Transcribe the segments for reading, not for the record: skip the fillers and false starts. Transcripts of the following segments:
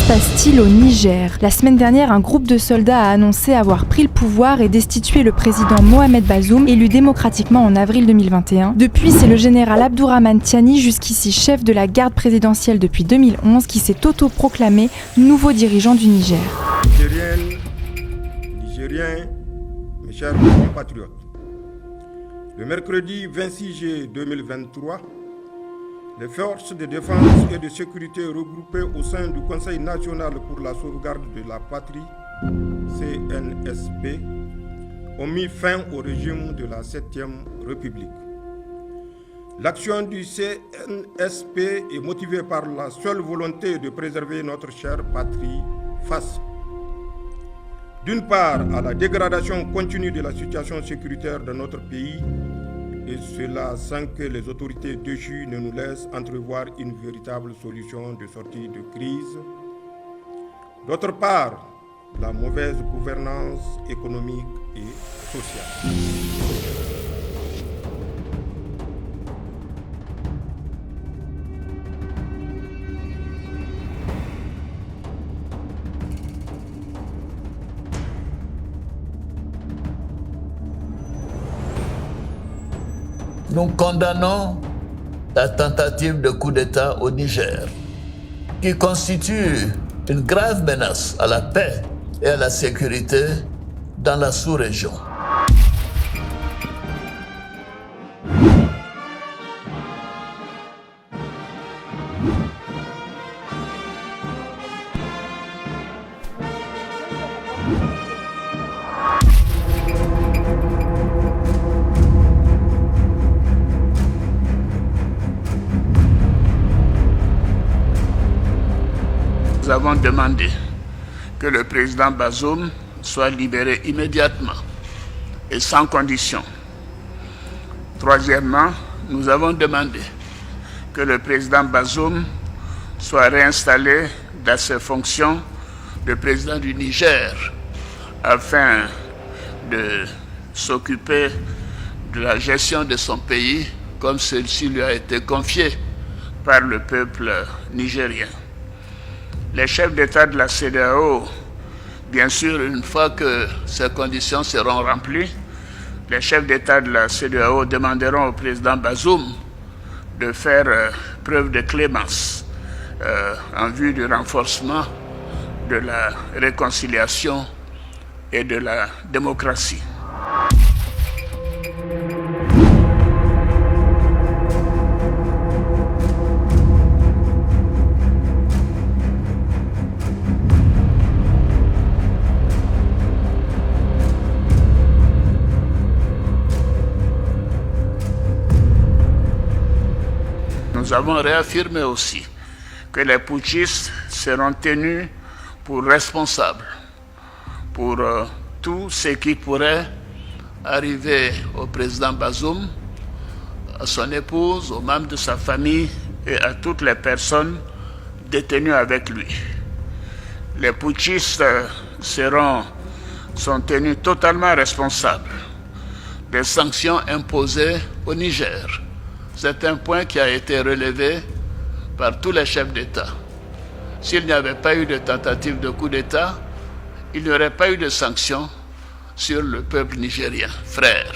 se passe-t-il au Niger ? La semaine dernière, un groupe de soldats a annoncé avoir pris le pouvoir et destitué le président Mohamed Bazoum, élu démocratiquement en avril 2021. Depuis, c'est le général Abdourahmane Tiani, jusqu'ici chef de la garde présidentielle depuis 2011, qui s'est autoproclamé nouveau dirigeant du Niger. Nigériennes, Nigériens, mes chers compatriotes, le mercredi 26 juillet 2023, les forces de défense et de sécurité regroupées au sein du Conseil national pour la sauvegarde de la patrie, CNSP, ont mis fin au régime de la 7e République. L'action du CNSP est motivée par la seule volonté de préserver notre chère patrie face, d'une part, à la dégradation continue de la situation sécuritaire de notre pays, et cela sans que les autorités déchues ne nous laissent entrevoir une véritable solution de sortie de crise. D'autre part, la mauvaise gouvernance économique et sociale. Nous condamnons la tentative de coup d'État au Niger, qui constitue une grave menace à la paix et à la sécurité dans la sous-région. Nous avons demandé que le président Bazoum soit libéré immédiatement et sans condition. Troisièmement, nous avons demandé que le président Bazoum soit réinstallé dans ses fonctions de président du Niger afin de s'occuper de la gestion de son pays comme celle-ci lui a été confiée par le peuple nigérien. Les chefs d'État de la CEDEAO, bien sûr, une fois que ces conditions seront remplies, les chefs d'État de la CEDEAO demanderont au président Bazoum de faire preuve de clémence en vue du renforcement de la réconciliation et de la démocratie. Nous avons réaffirmé aussi que les putschistes seront tenus pour responsables pour tout ce qui pourrait arriver au président Bazoum, à son épouse, aux membres de sa famille et à toutes les personnes détenues avec lui. Les putschistes sont tenus totalement responsables des sanctions imposées au Niger. C'est un point qui a été relevé par tous les chefs d'État. S'il n'y avait pas eu de tentative de coup d'État, il n'y aurait pas eu de sanctions sur le peuple nigérien, frère.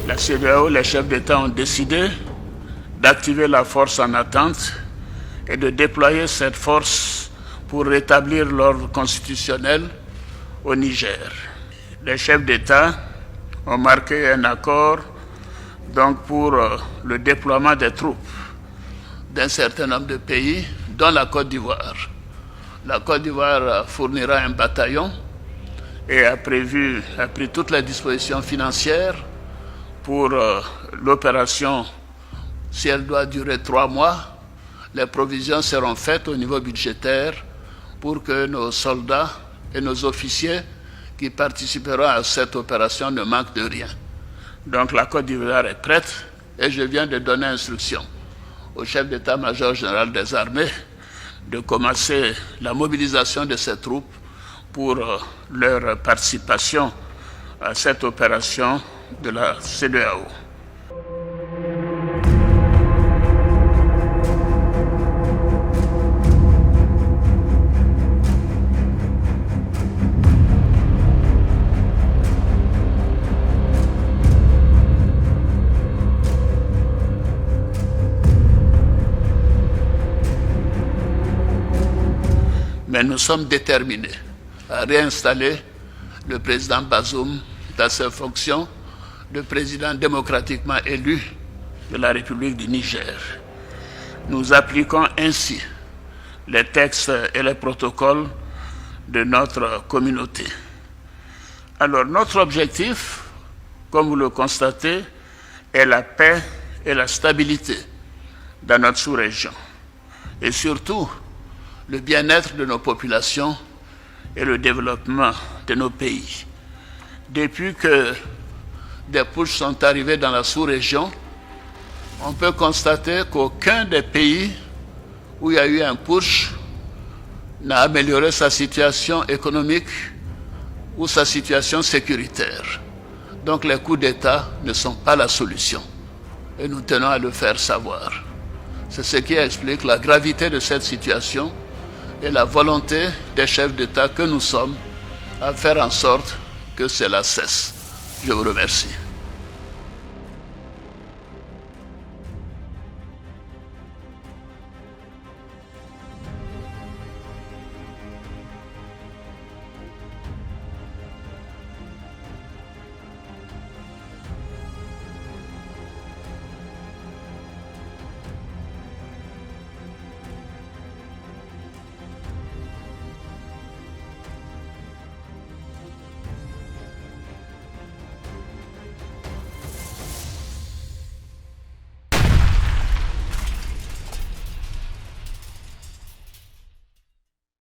La CEDEAO, les chefs d'État ont décidé d'activer la force en attente et de déployer cette force pour rétablir l'ordre constitutionnel au Niger. Les chefs d'État ont marqué un accord donc, pour le déploiement des troupes d'un certain nombre de pays, dont la Côte d'Ivoire. La Côte d'Ivoire fournira un bataillon et a pris toutes les dispositions financières pour l'opération, si elle doit durer 3 mois, les provisions seront faites au niveau budgétaire pour que nos soldats et nos officiers qui participeront à cette opération ne manquent de rien. Donc la Côte d'Ivoire est prête et je viens de donner instruction au chef d'état-major général des armées de commencer la mobilisation de ces troupes pour leur participation à cette opération de la CEDEAO. Mais nous sommes déterminés à réinstaller le président Bazoum dans ses fonctions de président démocratiquement élu de la République du Niger. Nous appliquons ainsi les textes et les protocoles de notre communauté. Alors notre objectif, comme vous le constatez, est la paix et la stabilité dans notre sous-région. Et surtout, le bien-être de nos populations et le développement de nos pays. Depuis que des putschs sont arrivés dans la sous-région, on peut constater qu'aucun des pays où il y a eu un putsch n'a amélioré sa situation économique ou sa situation sécuritaire. Donc les coups d'État ne sont pas la solution. Et nous tenons à le faire savoir. C'est ce qui explique la gravité de cette situation et la volonté des chefs d'État que nous sommes à faire en sorte que cela cesse. Je vous remercie.